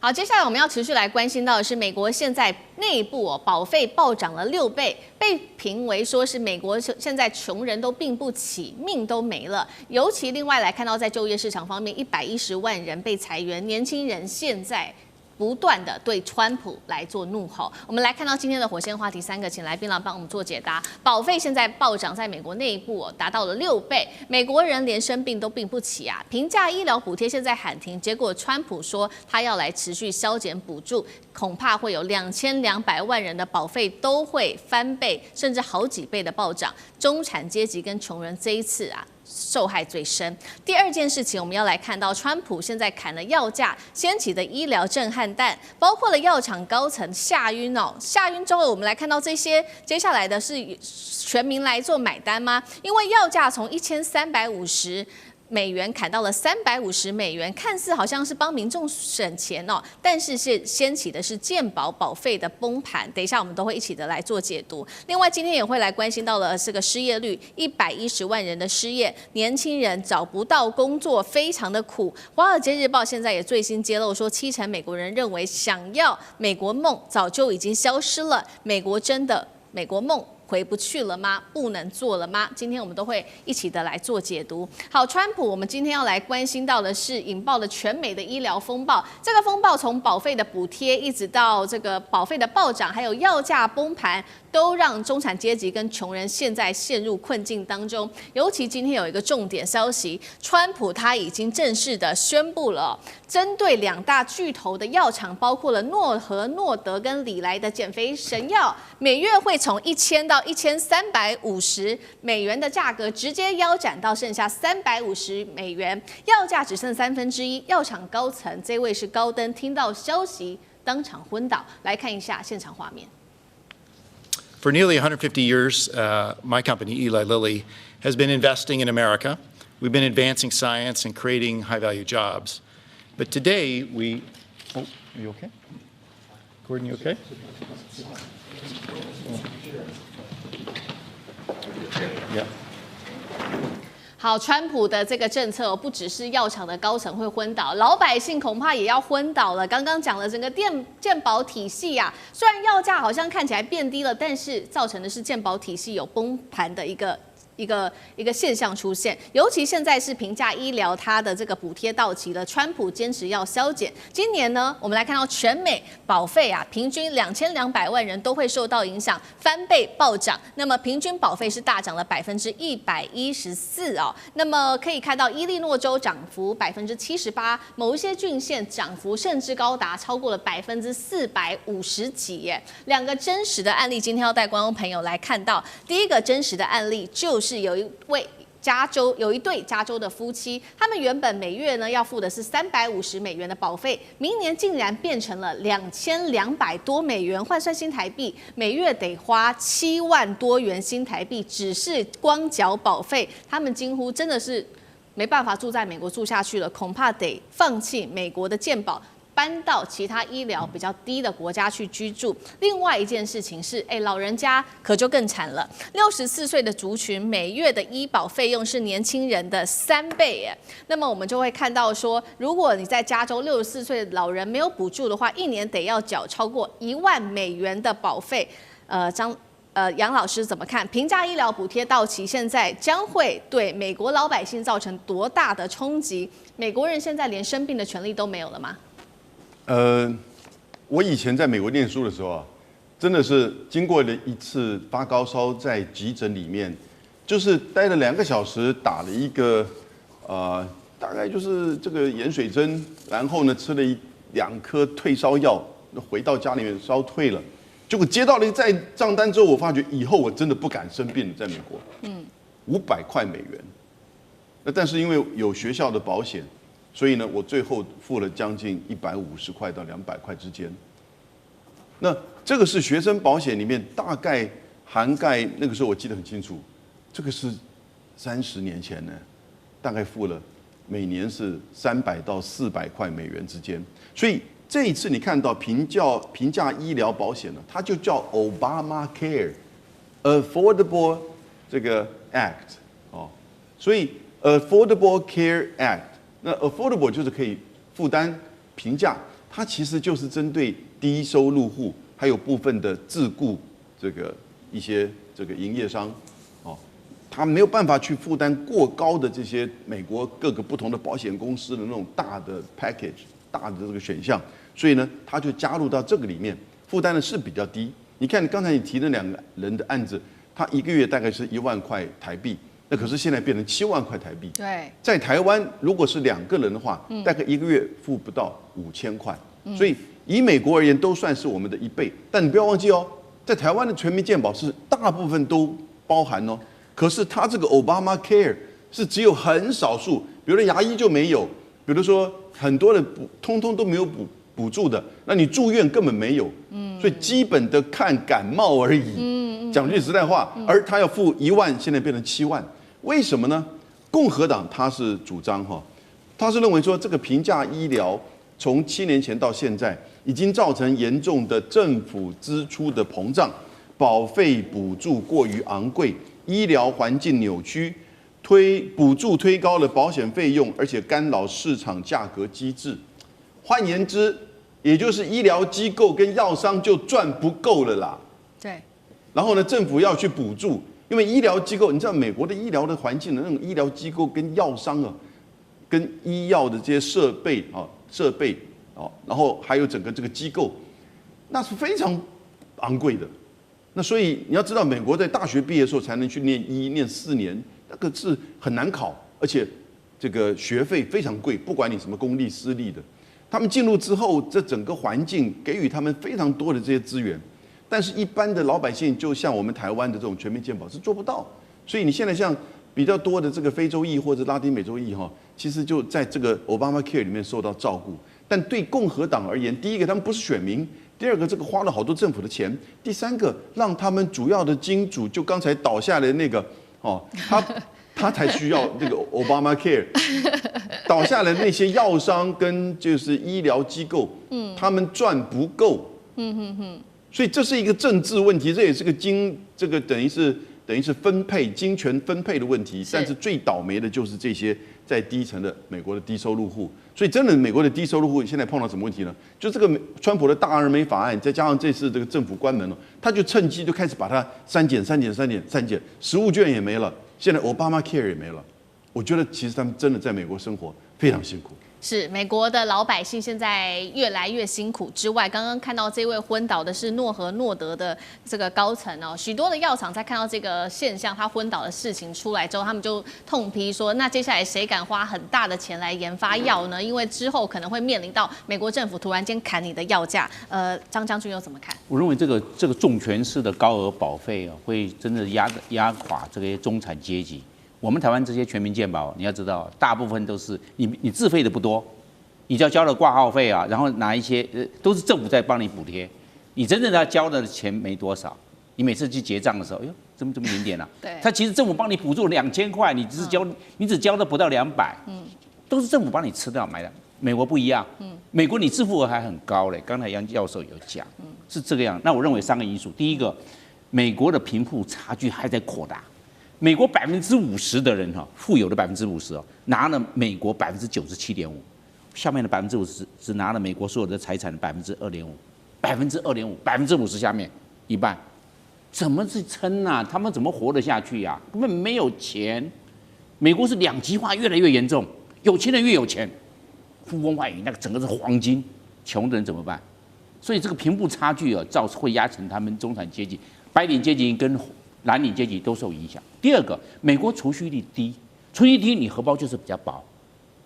好，接下来我们要持续来关心到的是，美国现在内部保费暴涨了6倍，被评为说是美国现在穷人都病不起，命都没了。尤其另外来看到，在就业市场方面，110万人被裁员，年轻人现在不断的对川普来做怒吼。我们来看到今天的火线话题3个，请来宾来帮我们做解答。保费现在暴涨，在美国内部达到了6倍，美国人连生病都病不起啊！平价医疗补贴现在喊停，结果川普说他要来持续削减补助，恐怕会有2200万人的保费都会翻倍，甚至好几倍的暴涨。中产阶级跟穷人这一次受害最深。第二件事情，我们要来看到，川普现在砍了药价，掀起的医疗震撼弹，包括了药厂高层吓晕吓晕之后，我们来看到这些，接下来的是全民来做买单吗？因为药价从1350美元砍到了350美元，看似好像是帮民众省钱但是掀起的是健保保费的崩盘。等一下我们都会一起的来做解读。另外今天也会来关心到了这个失业率，110万人的失业，年轻人找不到工作，非常的苦。华尔街日报现在也最新揭露说，70%美国人认为想要美国梦早就已经消失了。美国真的美国梦回不去了吗？不能做了吗？今天我们都会一起的来做解读。好，川普，我们今天要来关心到的是引爆了全美的医疗风暴。这个风暴从保费的补贴，一直到这个保费的暴涨，还有药价崩盘，都让中产阶级跟穷人现在陷入困境当中。尤其今天有一个重点消息，川普他已经正式的宣布了，针对2大巨头的药厂，包括了诺和诺德跟礼来的减肥神药，每月会从1000到1350美元的价格直接腰斩到剩下350美元，药价只剩1/3。药厂高层这位是高登，听到消息当场昏倒。来看一下现场画面。For nearly 150 years, my company, Eli Lilly, has been investing in America. We've been advancing science and creating high-value jobs. But today, are you okay? Gordon, you okay? Yeah. 好，川普的这个政策不只是药厂的高层会昏倒，老百姓恐怕也要昏倒了。刚刚讲了整个健保体系虽然药价好像看起来变低了，但是造成的是健保体系有崩盘的一个现象出现，尤其现在是平价医疗，它的这个补贴到期了，川普坚持要削减。今年呢，我们来看到全美保费平均2200万人都会受到影响，翻倍暴涨。那么平均保费是大涨了114%那么可以看到伊利诺州涨幅78%，某一些郡县涨幅甚至高达超过了450几耶。2个真实的案例，今天要带观众朋友来看到。第一个真实的案例就是有一对加州的夫妻，他们原本每月呢要付的是350美元的保费，明年竟然变成了2200多美元，换算新台币，每月得花7万多元新台币，只是光缴保费，他们几乎真的是没办法住在美国住下去了，恐怕得放弃美国的健保，搬到其他医疗比较低的国家去居住。另外一件事情是，老人家可就更惨了。64岁的族群每月的医保费用是年轻人的3倍耶。那么我们就会看到说，如果你在加州64岁的老人没有补助的话，一年得要缴超过1万美元的保费。杨老师怎么看？平价医疗补贴到期，现在将会对美国老百姓造成多大的冲击？美国人现在连生病的权利都没有了吗？我以前在美国念书的时候真的是经过了一次发高烧，在急诊里面，就是待了2个小时，打了一个大概就是这个盐水针，然后呢吃了2颗退烧药，回到家里面烧退了。结果接到了一个账单之后，我发觉以后我真的不敢生病了，在美国，500块美元。那但是因为有学校的保险。所以呢，我最后付了将近150块到200块之间。那这个是学生保险里面大概涵盖，那个时候我记得很清楚，这个是30年前呢，大概付了每年是300到400块美元之间。所以这一次你看到平价医疗保险呢，它就叫 Obamacare Affordable 这个 Act 所以 Affordable Care Act。那 affordable 就是可以负担平价，它其实就是针对低收入户，还有部分的自雇这个一些这个营业商，哦，他没有办法去负担过高的这些美国各个不同的保险公司的那种大的 package、大的这个选项，所以呢，他就加入到这个里面，负担的是比较低。你看，刚才你提的2个人的案子，他1个月大概是1万块台币。那可是现在变成7万块台币。对，在台湾如果是2个人的话，大概1个月付不到5000块，所以以美国而言都算是我们的1倍。但你不要忘记哦，在台湾的全民健保是大部分都包含哦，可是它这个 Obamacare 是只有很少数，比如说牙医就没有，比如说很多的通通都没有补助的，那你住院根本没有，所以基本的看感冒而已。讲句实在话，而他要付1万，现在变成7万。为什么呢？共和党他是主张他是认为说这个平价医疗从7年前到现在已经造成严重的政府支出的膨胀，保费补助过于昂贵，医疗环境扭曲，补助推高了保险费用，而且干扰市场价格机制。换言之，也就是医疗机构跟药商就赚不够了啦。对。然后呢，政府要去补助。因为医疗机构，你知道美国的医疗的环境的那种医疗机构跟药商啊，跟医药的这些设备，然后还有整个这个机构，那是非常昂贵的。那所以你要知道，美国在大学毕业的时候才能去念4年，那个是很难考，而且这个学费非常贵，不管你什么公立私立的。他们进入之后，这整个环境给予他们非常多的这些资源。但是，一般的老百姓，就像我们台湾的这种全民健保是做不到，所以你现在像比较多的这个非洲裔或者拉丁美洲裔其实就在这个 Obamacare 里面受到照顾。但对共和党而言，第一个他们不是选民，第二个这个花了好多政府的钱，第三个让他们主要的金主，就刚才倒下来的那个他才需要这个 Obamacare， 倒下来的那些药商跟就是医疗机构，他们赚不够，所以这是一个政治问题，这也是个这个等于是分配金权分配的问题。但是最倒霉的就是这些在低层的美国的低收入户。所以真的美国的低收入户现在碰到什么问题呢？就这个川普的大而美法案，再加上这次这个政府关门了，他就趁机就开始把它删减，食物券也没了，现在 Obamacare 也没了。我觉得其实他们真的在美国生活非常辛苦。是美国的老百姓现在越来越辛苦之外，刚刚看到这位昏倒的是诺和诺德的这个高层哦，许多的药厂在看到这个现象，他昏倒的事情出来之后，他们就痛批说，那接下来谁敢花很大的钱来研发药呢？因为之后可能会面临到美国政府突然间砍你的药价。张将军又怎么看？我认为这个重权式的高额保费会真的压垮这些中产阶级。我们台湾这些全民健保，你要知道，大部分都是你自费的不多，你只要交了挂号费然后拿一些都是政府在帮你补贴，你真正要交的钱没多少。你每次去结账的时候，哟，怎么这么点点啊？对，他其实政府帮你补助2000块，你只交的不到200，都是政府帮你吃掉买的。美国不一样，美国你自付额还很高嘞。刚才杨教授有讲，是这个样。那我认为3个因素，第一个，美国的贫富差距还在扩大。美国50%的人富有的50%拿了美国97.5%，下面的50%只拿了美国所有的财产的2.5%，50%下面一半，怎么去撑啊？他们怎么活得下去呀？根本没有钱。美国是2极化越来越严重，有钱人越有钱，呼风唤雨，那个整个是黄金，穷的人怎么办？所以这个贫富差距会压成他们中产阶级、白领阶级跟蓝领阶级都受影响。第二个，美国储蓄率低，你荷包就是比较薄，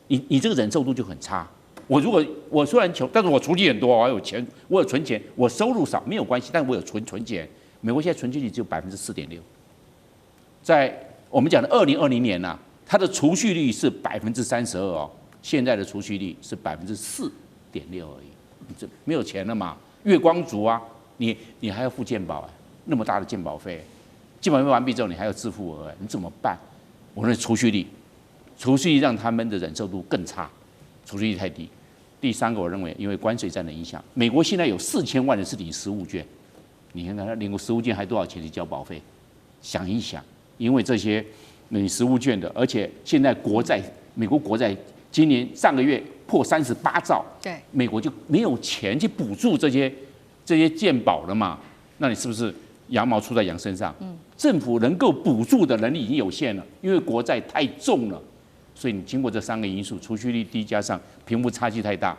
你这个忍受度就很差。我虽然穷，但是我储蓄很多，我有钱，我有存钱，我收入少没有关系，但我有存钱。美国现在存续率只有4.6%，在我们讲的2020年它的储蓄率是32%现在的储蓄率是4.6%而已。你这没有钱了嘛？月光族你还要付健保那么大的健保费。健保费完毕之后，你还有自付额，你怎么办？我认为储蓄率让他们的忍受度更差，储蓄率太低。第3个，我认为因为关税战的影响，美国现在有4000万人是领食物券，你看看他领个食物券还多少钱去交保费？想一想，因为这些领食物券的，而且现在美国国债今年上个月破38兆，对，美国就没有钱去补助这些健保了嘛？那你是不是羊毛出在羊身上？政府能够补助的能力已经有限了，因为国债太重了，所以你经过这3个因素，储蓄率低加上贫富差距太大，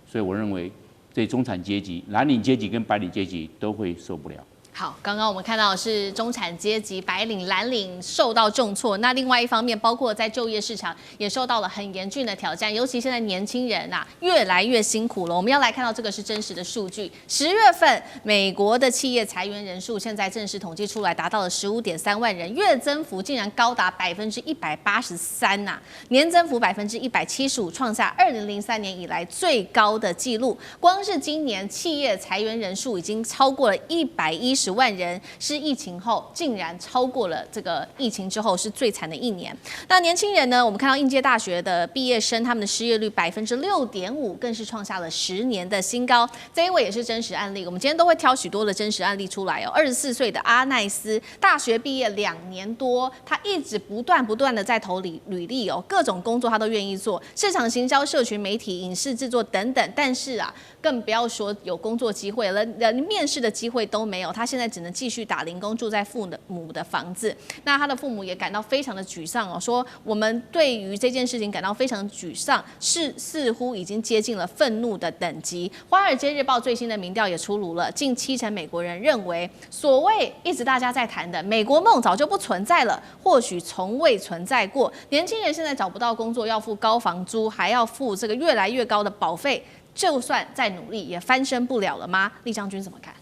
所以我认为对中产阶级、蓝领阶级跟白领阶级都会受不了。好，刚刚我们看到的是中产阶级、白领、蓝领受到重挫，那另外一方面，包括在就业市场也受到了很严峻的挑战，尤其现在年轻人啊越来越辛苦了。我们要来看到这个是真实的数据，10月份美国的企业裁员人数现在正式统计出来，达到了15.3万人，月增幅竟然高达183%呐，年增幅175%，创下2003年以来最高的纪录。光是今年企业裁员人数已经超过了110万人，是疫情后竟然超过了这个疫情之后是最惨的一年。那年轻人呢？我们看到应届大学的毕业生，他们的失业率6.5%，更是创下了10年的新高。这一位也是真实案例，我们今天都会挑许多的真实案例出来哦。24岁的阿奈斯，大学毕业2年多，他一直不断的在投履历哦，各种工作他都愿意做，市场行销、社群媒体、影视制作等等。但是啊，更不要说有工作机会了，连面试的机会都没有。他现在只能继续打零工，住在父母的房子。那他的父母也感到非常的沮丧哦，说我们对于这件事情感到非常沮丧，似乎已经接近了愤怒的等级。《华尔街日报》最新的民调也出炉了，近70%美国人认为，所谓一直大家在谈的美国梦早就不存在了，或许从未存在过。年轻人现在找不到工作，要付高房租，还要付这个越来越高的保费，就算再努力也翻身不了了吗？厉将军怎么看？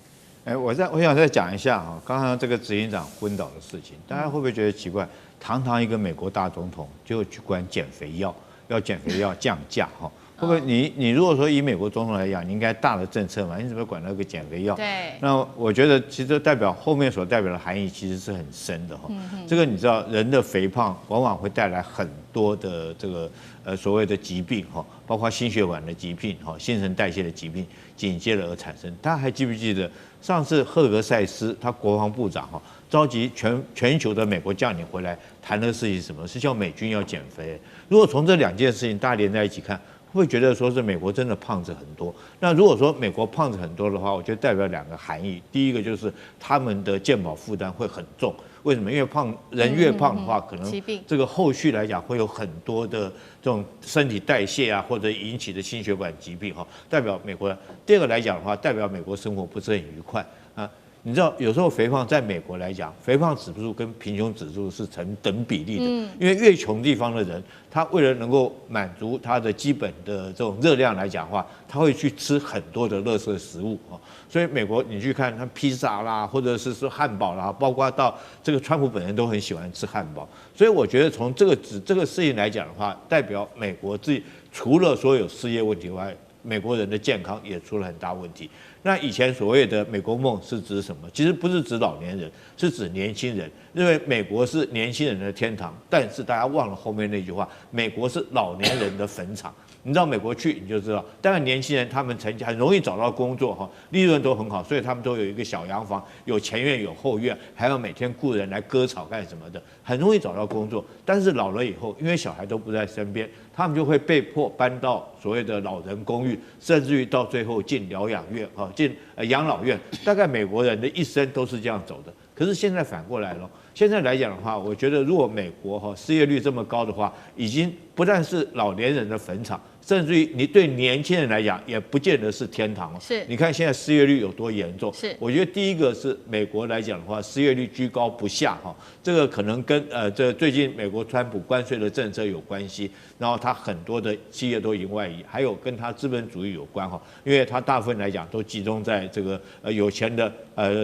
我想再讲一下哈，刚刚这个执行长昏倒的事情，大家会不会觉得奇怪？堂堂一个美国大总统就去管减肥药，要减肥药降价哈？会不会你如果说以美国总统来讲，你应该大的政策嘛，你怎么管那个减肥药？对。那我觉得其实后面所代表的含义其实是很深的哈。这个你知道，人的肥胖往往会带来很多的这个所谓的疾病哈，包括心血管的疾病哈、新陈代谢的疾病紧接着而产生。大家还记不记得上次赫格塞斯他国防部长哈召集全球的美国将领回来谈的事情是什么？是叫美军要减肥。如果从这2件事情大家连在一起看，会不会觉得说是美国真的胖子很多？那如果说美国胖子很多的话，我觉得代表2个含义。第一个就是他们的健保负担会很重。为什么？因为人越胖的话，可能这个后续来讲会有很多的这种身体代谢啊，或者引起的心血管疾病哈，代表美国。第2个来讲的话，代表美国生活不是很愉快啊。你知道，有时候肥胖在美国来讲，肥胖指数跟贫穷指数是成等比例的。因为越穷地方的人，他为了能够满足他的基本的这种热量来讲的话，他会去吃很多的垃圾食物啊。所以美国你去看，他披萨啦，或者是说汉堡啦，包括到这个川普本人都很喜欢吃汉堡。所以我觉得从这个事情来讲的话，代表美国自己除了说有失业问题外，美国人的健康也出了很大问题。那以前所谓的美国梦是指什么？其实不是指老年人，是指年轻人。因为美国是年轻人的天堂，但是大家忘了后面那句话：美国是老年人的坟场。你到美国去你就知道，当然年轻人他们很容易找到工作哈，利润都很好，所以他们都有一个小洋房，有前院有后院，还要每天雇人来割草干什么的，很容易找到工作。但是老了以后，因为小孩都不在身边，他们就会被迫搬到所谓的老人公寓，甚至于到最后进疗养院啊，进养老院。大概美国人的一生都是这样走的。可是现在反过来了，现在来讲的话，我觉得如果美国失业率这么高的话，已经不但是老年人的坟场，甚至于你对年轻人来讲，也不见得是天堂了。是，你看现在失业率有多严重？是，我觉得第一个是美国来讲的话，失业率居高不下哈，这个可能跟这最近美国川普关税的政策有关系，然后他很多的企业都已经外移，还有跟他资本主义有关哈，因为他大部分来讲都集中在这个有钱的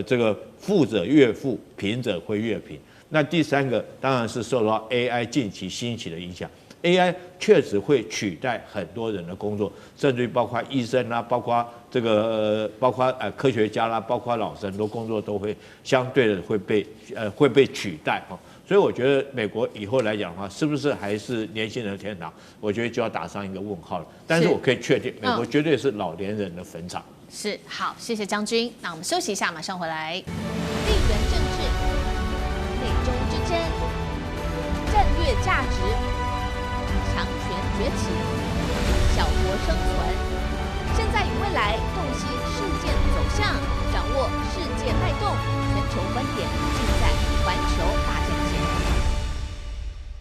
这个富者越富，贫者会越贫。那第3个当然是受到 AI 近期兴起的影响。AI 确实会取代很多人的工作，甚至于包括医生啦，包括这个包括科学家啦，包括老师，很多工作都会相对的会被取代哈。所以我觉得美国以后来讲的话，是不是还是年轻人的天堂？我觉得就要打上一个问号了。但是我可以确定，美国绝对是老年人的坟场。是，好，谢谢将军。那我们休息一下，马上回来。地缘政治、美中之争、战略价值、强权崛起，小国生存。现在与未来，洞悉